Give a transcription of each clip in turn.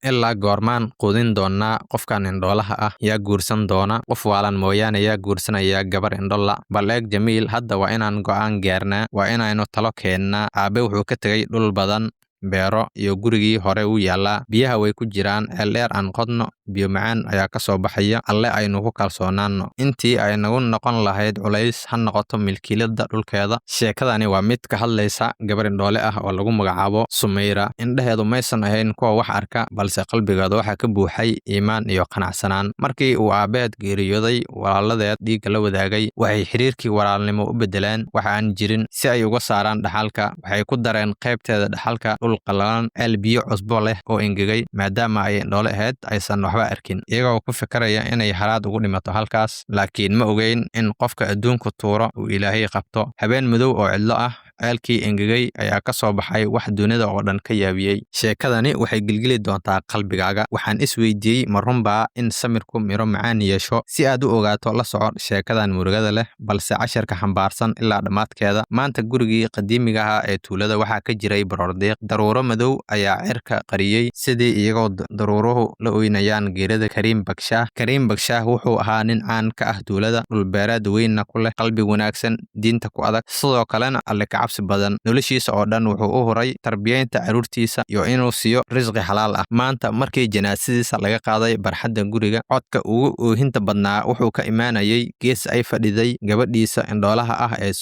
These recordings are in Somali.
ilaa goormaan quudin doonaa qofkan indhoolaha ah yaa guursan doona qof waalan mooyaane yaa guursanaya gabar indhola bal eeg Jamiil hadda waa inaan go'aan gaarnaa waa inaynu talo keennaa aabe wuxuu ka tegay dhul badan beero iyo gurigii hore u yaala biyaha way ku jiraan dheer aan qodno biyo macaan ayaa ka soo baxaya alle aynu ku kalsoonaano intii ay nagu noqon lahayd culays ha noqoto milkiilada dhulkeeda sheekadani waa mid ka hadlaysa gabar indhoole ah oo lagu magacaabo Sumayra indhaheedu maysan ahayn kuwa wax arka balse qalbigeeda waxa ka buuxay iimaan iyo qanacsanaan markii uu aabeed geeriyooday walaaladeed dhiig la wadaagay waxay xiriirkii walaalnimo u bedeleen waxa aan jirin si ay uga saaraan dhaxalka waxay ku dareen qaybteeda dhaxalka qalalan biyo cusbo leh oo engegay maadaama ay indhoole ahayd aysan waxba arkin iyagoo ku fikraya inay haraad ugu dhimato halkaas laakiin ma ogeyn in qofka adduunku tuuro uu Ilaahay qabto habeen madow oo cidlo ah ceelkii engegay ayaa ka soo baxay wax dunida oo dhan ka yaabiyey sheekadani waxay gilgili doontaa qalbigaaga waxaan isweydiiyey ma runbaa in samirku miro macaan yeesho si aad u ogaato la soco sheekadan murugada leh balse casharka xambaarsan ilaa dhammaadkeeda maanta gurigii qadiimiga ahaa ee tuulada waxaa ka jiray baroordiiq daruuro madow ayaa cirka qariyey sidii iyagoo daruuruhu la oynayaan geerida Kariim Bagshaah wuxuu ahaa nin caan ka ah tuulada dhulbeereed weynna ku leh qalbi wanaagsan diinta ku adag sidoo kalena alle cabsi badan noloshiisa oo dhan wuxuu u horay tarbiyeynta caruurtiisa iyo inuu siiyo risqi xalaal ah maanta markii janaasadiisa laga qaaday barxadda guriga codka ugu oohinta badnaa wuxuu ka imaanayay gees ay fadhiday gabadhiisa indhoolaha ah ee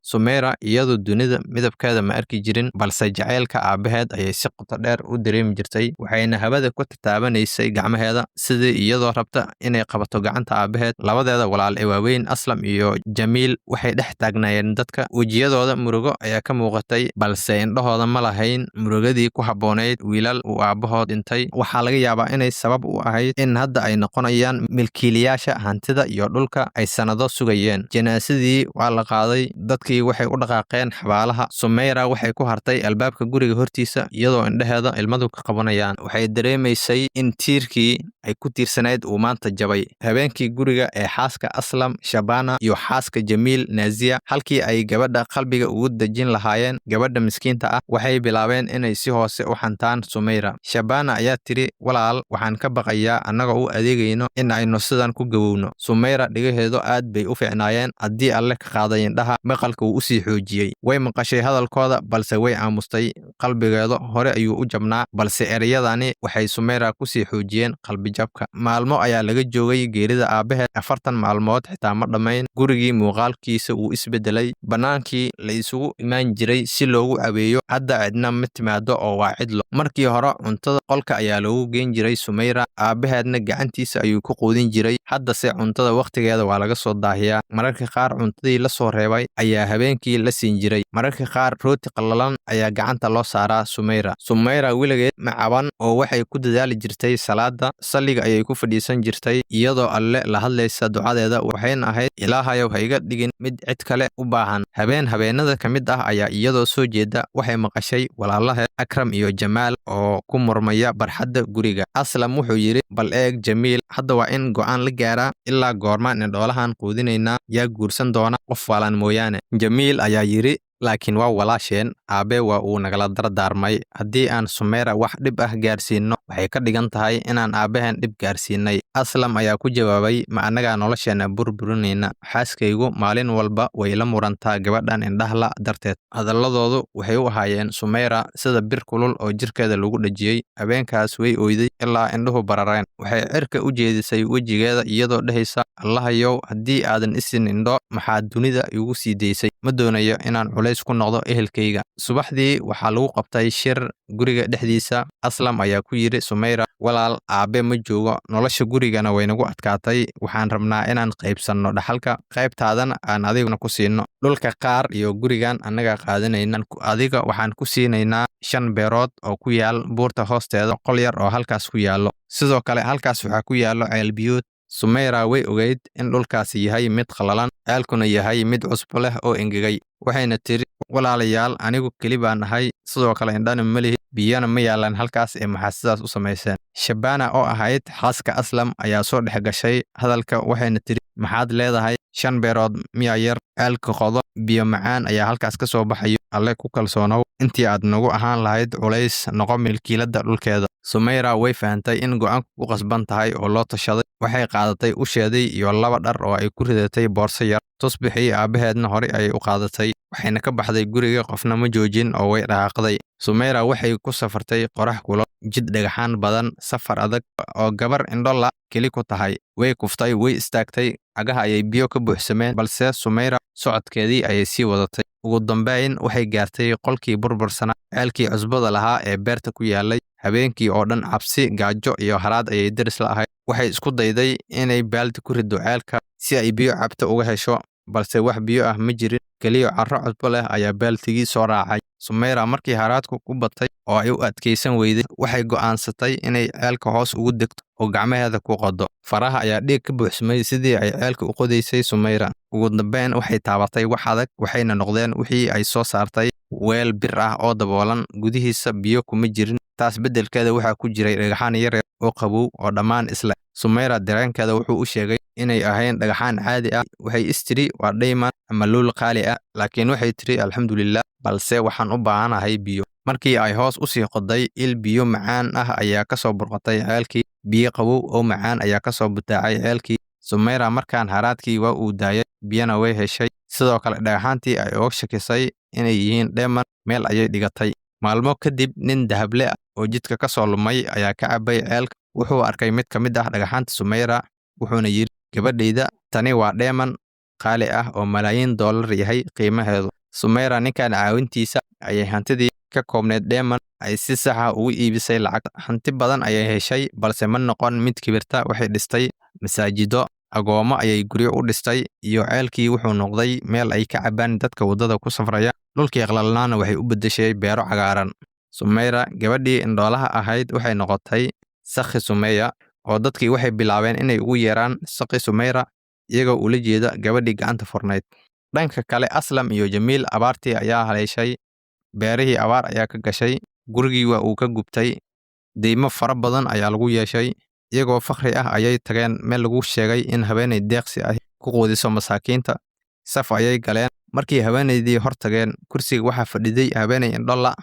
Sumayra iyadoo dunida midabkeeda ma arki jirin balse jacaylka aabaheed ayay si qoto dheer u dareemi jirtay waxayna habada ku taabanaysay gacmaheeda sidii iyadoo rabta inay qabato gacanta aabaheed labadeeda walaal ee waaweyn Aslam iyo Jamiil waxay dhex taagnaayeen dadka wajiyadooda murugo ayaa ka muuqatay balse indhahooda ma lahayn murugadii ku habboonayd wiilal uu aabahood dhintay waxaa laga yaabaa inay sabab u ahayd in hadda ay noqonayaan milkiilayaasha hantida iyo dhulka ay sanado sugayeen janaasadii waa la qaaday dadkii waxay u dhaqaaqeen xabaalaha Sumayra waxay ku hartay albaabka guriga hortiisa iyadoo indhaheeda ilmadu ka qabanayaan waxay dareemaysay in tiirkii ay ku tiirsanayd uu maanta jabay habeenkii guriga ee xaaska Aslam Shabana iyo xaaska Jamiil Naziya halkii ay gabadha qalbiga ugu dajin lahaayeen gabadha miskiinta ah waxay bilaabeen inay si hoose u xantaan Sumayra Shabana ayaa tiri walaal waxaan ka baqayaa annagoo u adeegayno in aynu sidan ku gabowno Sumayra dhigaheedu aad bay u fiicnaayeen haddii alle ka qaaday indhaha maqalka uu u sii xoojiyey way maqashay hadalkooda balse way aamustay qalbigeedu hore ayuu u jabnaa balse ereyadani waxay Sumayra ku sii xoojiyeen qalbijabka maalmo ayaa laga joogay geerida aabaheed 40 maalmood xitaa ma dhammayn gurigii muuqaalkiisa uu isbedelay banaankii la isugu imaan jiray si loogu caweeyo hadda cidna ma timaado oo waa cidlo markii hore cuntada qolka ayaa loogu geen jiray Sumayra aabaheedna gacantiisa ayuu ku quudin jiray haddase cuntada waqtigeeda waa laga soo daahiyaa mararka qaar cuntadii la soo reebay ayaa habeenkii la siin jiray mararka qaar rooti qallalan ayaa gacanta loo saaraa Sumayra weligeed ma caban oo waxay ku dadaali jirtay salaada salliga ayay ku fadhiisan jirtay iyadoo alle la hadlaysa ducadeeda waxayna ahayd Ilaahayow ha iga dhigin mid cid kale u baahan habeenada ka mid ah ayaa iyadoo soo jeeda waxay maqashay walaalaheed Akram iyo Jamaal oo ku murmaya barxadda guriga Aslam wuxuu yiri bal eeg Jamiil hadda waa in go'aan la gaaraa ilaa goormaan indhoolahan quudinaynaa yaa guursan doona qof waalan mooyaane Jamiil ayaa yiri laakiin waa walaasheen aabe waa uu nagala dardaarmay haddii aan Sumayra wax dhib ah gaarsiino waxay ka dhigan tahay inaan aabaheen dhib gaarsiinay Aslam ayaa ku jawaabay ma anaga nolosheena burburinayna xaaskaygu maalin walba way la murantaa gabadhan indhahla darteed hadalladoodu waxay u ahaayeen Sumayra sida bir kulul oo jirkeeda lagu dhajiyay habeenkaas way ooyday ilaa indhuhu barareen waxay cirka u jeedisay wejigeeda iyadoo dhahaysa Allahayow haddii aadan isin indho maxaa dunida igu sii daysay ma doonayo inaan culays ku noqdo ehelkayga subaxdii waxaa lagu qabtay shir guriga dhexdiisa Aslam ayaa ku yiri Sumayra walaal aabe ma joogo nolosha gurigana way nagu adkaatay waxaan rabnaa inaan qaybsanno dhaxalka qaybtaadana aan adiguna ku siino dhulka qaar iyo gurigan annaga qaadanayna adiga waxaan ku siinaynaa 5 beerood oo ku yaal buurta hoosteeda qol yar oo halkaas ku yaalo sidoo kale halkaas waxaa ku yaalo ceel biyood Sumayra way ogeyd in dhulkaasi yahay mid qallalan ceelkuna yahay mid cusbo leh oo engegay waxayna tiri walaalayaal anigu keli baan ahay sidoo kale indhana ma lihi biyana ma yaalaan halkaas ee maxaa sidaas u samayseen Shabana oo ahayd xaaska Aslam ayaa soo dhex gashay hadalka waxayna tiri maxaad leedahay 5 beerood miya yar ceelka qodo biyo macaan ayaa halkaas ka soo baxayo alle ku kalsoonow intii aad nagu ahaan lahayd culays noqo milkiilada dhulkeeda Sumayra way fahantay in go'aanku ku qasban tahay oo loo tashaday. Waxay qaadatay usheedii iyo 2 dhar oo ay ku ridatay boorso yar. Tusbixii aabaheedna hore ayay u qaadatay. Waxayna ka baxday guriga, qofna ma joojin oo way dhaqaaqday. Sumayra waxay ku safartay qorax kulul, jid dhagaxaan badan, safar adag oo gabar indhola keli ku tahay. Way kuftay, way istaagtay, cagaha ayay biyo ka buuxsameen, balse Sumayra socodkeedii ayay sii wadatay. Ugu dambeyn waxay gaartay qolkii burbursanaa, ceelkii cusbada lahaa ee beerta ku yaalay. Habeenkii oo dhan cabsi, gaajo iyo haraad ayay daris la ahayd. Waxay isku dayday inay baaldi ku riddo ceelka si ay biyo cabto uga hesho, balse wax biyo ah ma jirin. Kaliya carro cusbo leh ayaa baaldigii soo raacay. Sumayra markii haraadku ku batay oo ay u adkaysan weyday, waxay go'aansatay inay ceelka hoos ugu degto oo gacmaheeda ku qodo. Faraha ayaa dhiig ka buuxsamay sidii ay ceelka u qodaysay Sumayra. Ugu dambeyn waxay taabatay wax adag, waxayna noqdeen wixii ay soo saartay weel bir ah oo daboolan, gudihiisa biyo kuma jirin. Taas beddelkeeda waxaa ku jiray dhagaxaan yar oo qabow oo dhammaan isla. Sumayra dareenkeeda wuxuu u sheegay inay ahayn dhagaxaan caadi ah. Waxay istiri waa diamond ama luul qaali ah, laakiin waxay tiri alxamdulillah, balse waxaan u baahanahay biyo. Markii ay hoos u sii qoday, il biyo macaan ah ayaa ka soo burqatay ceelkii. Biyo qabow oo macaan ayaa ka soo butaacay ceelkii. Sumayra markaan haraadkii waa uu daayay, biyana way heshay. Sidoo kale dhagaxaantii ay uga shakisay inay yihiin diamond meel ayay dhigatay. Maalmo kadib, nin dahable ah oo jidka ka soo lumay ayaa ka cabay ceelka. Wuxuu arkay mid ka mid ah dhagaxaanta Sumayra, wuxuuna yiri, gabadhayda, tani waa diamond qaali ah oo malaayiin dollar yahay qiimaheedu. Sumayra ninkan caawintiisa ayay hantidii ka koobneed diamond ay si sax ah ugu iibisay lacag. Hanti badan ayay heshay, balse ma noqon mid kibirta. Waxay dhistay masaajido, agoomo ayay guryo u dhistay, iyo ceelkii wuxuu noqday meel ay ka cabaan dadka waddada ku safraya. Dhulkii qalalnaana waxay u beddeshay beero cagaaran. Sumayra, gabadhii indhoolaha ahayd, waxay noqotay Sakhi Sumayya, oo dadkii waxay bilaabeen inay ugu yeeraan Sakhi Sumayra, iyagoo ula jeeda gabadhii gacanta furnayd. Dhanka kale, Aslam iyo Jamiil abaartii ayaa haleeshay. Beerihii abaar ayaa ka gashay, gurigii waa uu ka gubtay, deymo fara badan ayaa lagu yeeshay. Iyagoo fakhri ah ayay tageen meel lagu sheegay in haweeney deeqsi ah ku quudiso masaakiinta. Saf ayay galeen. Markii haweeneydii hor tageen, kursiga waxaa fadhiday haweeney indhola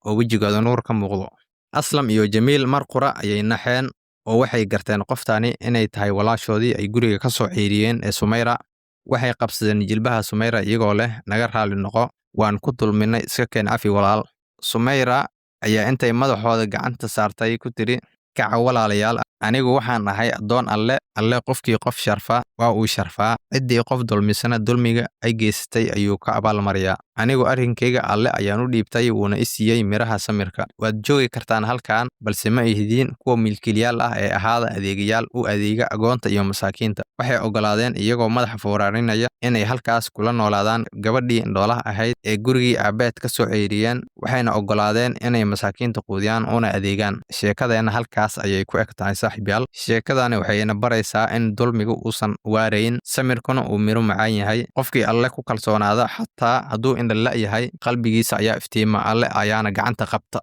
oo wejigooda nuur ka muuqdo. Aslam iyo Jamiil mar qura ayay naxeen oo waxay garteen qoftani inay tahay walaashoodii ay guriga ka soo ceyriyeen ee Sumayra. Waxay qabsadeen jilbaha Sumayra iyagoo leh, naga raali noqo, waan ku dulminay, iska keen cafi walaal. Sumayra ayaa intay madaxooda gacanta saartay ku tiri, kaca walaalayaal, anigu waxaan ahay addoon Alle. Alle qofkii qof sharfa waa uu sharfaa. Ciddii qof dulmisana dulmiga ay geysatay ayuu ka abaalmariyaa. Anigu arrinkayga Alle ayaan u dhiibtay, wuuna i siiyey miraha samirka. Waad joogi kartaan halkan, balse ma ihidiin kuwa milkiilayaal ah ee ahaada adeegayaal u adeega agoonta iyo masaakiinta. Waxay ogolaadeen iyagoo madaxa fooraarinaya inay halkaas kula noolaadaan gabadhii indhoolaha ahayd ee gurigii aabeed ka soo ceyriyeen. Waxayna ogolaadeen inay masaakiinta quudiyaan una adeegaan. Sheekadeenna halkaas ayay ku eg tahay saaxiibayaal. Sheekadani waxayna baraysaa in dulmigu uusan waarayn, samirkuna uu miro macaan yahay. Qofkii Alle ku kalsoonaada, xataa hadduu indhala yahay, qalbigiisa ayaa iftiima. Alle ayaana gacanta qabta.